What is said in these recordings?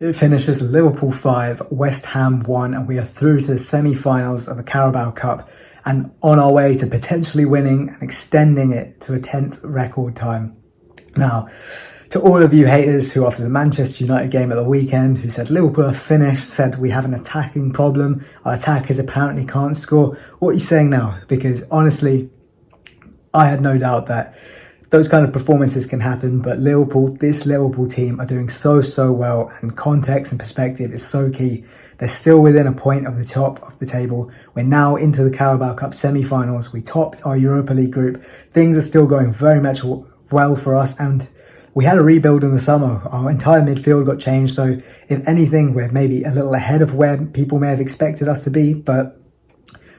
It finishes Liverpool 5, West Ham 1, and we are through to the semi-finals of the Carabao Cup and on our way to potentially winning and extending it to a 10th record time. Now, to all of you haters who after the Manchester United game at the weekend, who said Liverpool are finished, said we have an attacking problem, our attackers apparently can't score, what are you saying now? Because honestly, I had no doubt that those kind of performances can happen, but this Liverpool team are doing so well, and context and perspective is so key. They're still within a point of the top of the table. We're now into the Carabao Cup semi-finals. We topped our Europa League group. Things are still going very much well for us, and we had a rebuild in the summer. Our entire midfield got changed, so if anything, we're maybe a little ahead of where people may have expected us to be, but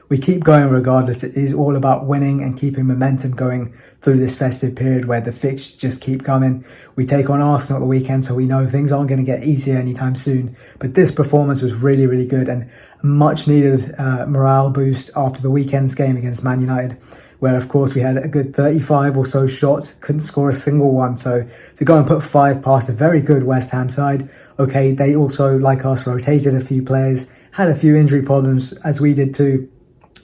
we keep going regardless. It is all about winning and keeping momentum going through this festive period where the fixtures just keep coming. We take on Arsenal at the weekend, so we know things aren't going to get easier anytime soon. But this performance was really good and a much needed morale boost after the weekend's game against Man United, where of course we had a good 35 or so shots, couldn't score a single one. So to go and put 5 past a very good West Ham side, okay, they also, like us, rotated a few players, had a few injury problems as we did too.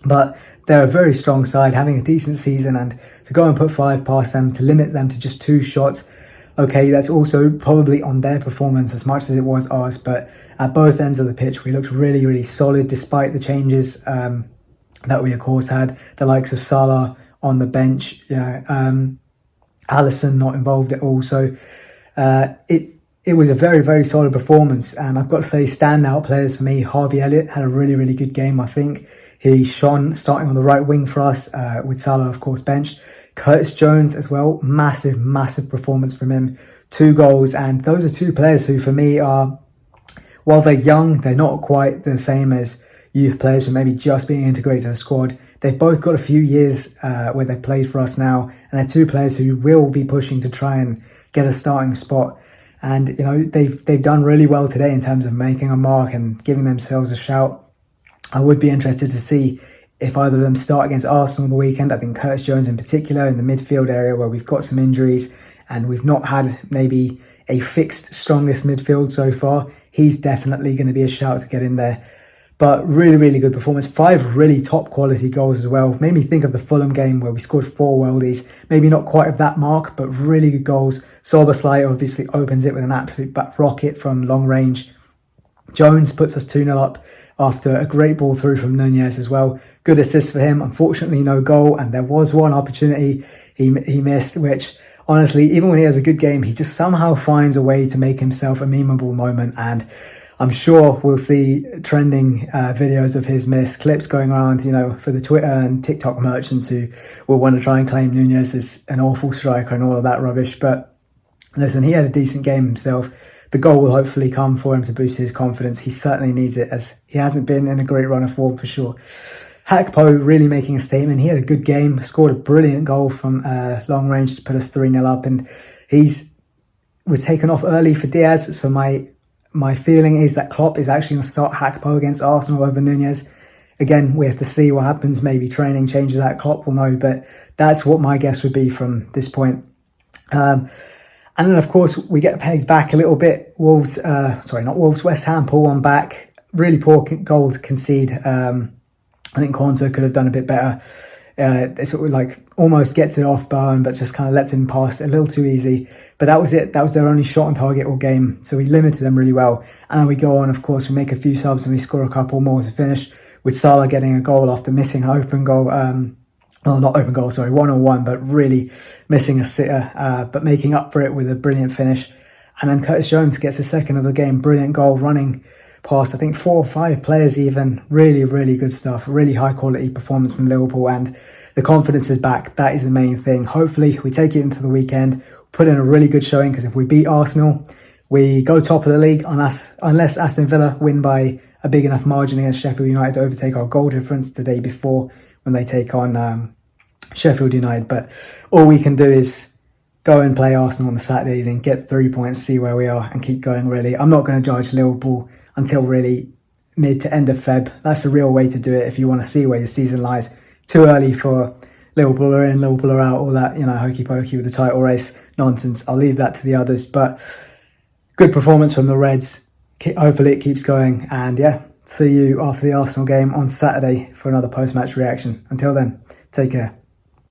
But they're a very strong side, having a decent season, and to go and put 5 past them, to limit them to just 2 shots, okay, that's also probably on their performance as much as it was ours. But at both ends of the pitch, we looked really solid despite the changes that we of course had. The likes of Salah on the bench, Alisson not involved at all. So it was a very solid performance, and I've got to say, standout players for me, Harvey Elliott had a really good game. I think he shone starting on the right wing for us, with Salah of course benched. Curtis Jones as well, massive performance from him, 2 goals, and those are 2 players who for me are, while they're young, they're not quite the same as youth players who maybe just being integrated to the squad. They've both got a few years where they've played for us now, and they're 2 players who will be pushing to try and get a starting spot. And you know, they've done really well today in terms of making a mark and giving themselves a shout. I would be interested to see if either of them start against Arsenal on the weekend. I think Curtis Jones in particular in the midfield area where we've got some injuries and we've not had maybe a fixed strongest midfield so far. He's definitely going to be a shout to get in there. But really good performance. 5 really top quality goals as well. Made me think of the Fulham game where we scored 4 worldies. Maybe not quite of that mark, but really good goals. Szoboszlai obviously opens it with an absolute back rocket from long range. Jones puts us 2-0 up after a great ball through from Nunez as well. Good assist for him. Unfortunately, no goal. And there was one opportunity he missed, which honestly, even when he has a good game, he just somehow finds a way to make himself a memeable moment. And I'm sure we'll see trending videos of his missed clips going around, you know, for the Twitter and TikTok merchants who will want to try and claim Nunez as an awful striker and all of that rubbish. But listen, he had a decent game himself. The goal will hopefully come for him to boost his confidence. He certainly needs it, as he hasn't been in a great run of form for sure. Hakpo really making a statement. He had a good game, scored a brilliant goal from long range to put us 3-0 up, and was taken off early for Diaz. So my feeling is that Klopp is actually going to start Hakpo against Arsenal over Nunez. Again, we have to see what happens. Maybe training changes that, Klopp will know, but that's what my guess would be from this point. And then, of course, we get pegged back a little bit. West Ham pull one back. Really poor goal to concede. I think Konsa could have done a bit better. They sort of like almost gets it off Bowen, but just kind of lets him pass a little too easy. But that was it. That was their only shot on target all game. So we limited them really well. And then we go on, of course, we make a few subs and we score a couple more to finish, with Salah getting a goal after missing an open goal. Well, not open goal, sorry, 1-on-1, but really missing a sitter, but making up for it with a brilliant finish. And then Curtis Jones gets a second of the game, brilliant goal, running past, I think, 4 or 5 players even. Really good stuff, really high quality performance from Liverpool, and the confidence is back. That is the main thing. Hopefully we take it into the weekend, put in a really good showing, because if we beat Arsenal, we go top of the league unless Aston Villa win by a big enough margin against Sheffield United to overtake our goal difference the day before when they take on Sheffield United. But all we can do is go and play Arsenal on the Saturday evening, get 3 points, see where we are, and keep going really. I'm not going to judge Liverpool until really mid to end of Feb. That's the real way to do it if you want to see where your season lies. Too early for Liverpool are in, Liverpool are out, all that, you know, hokey pokey with the title race nonsense. I'll leave that to the others. But good performance from the Reds. hopefully it keeps going. And yeah, see you after the Arsenal game on Saturday for another post-match reaction. Until then, take care.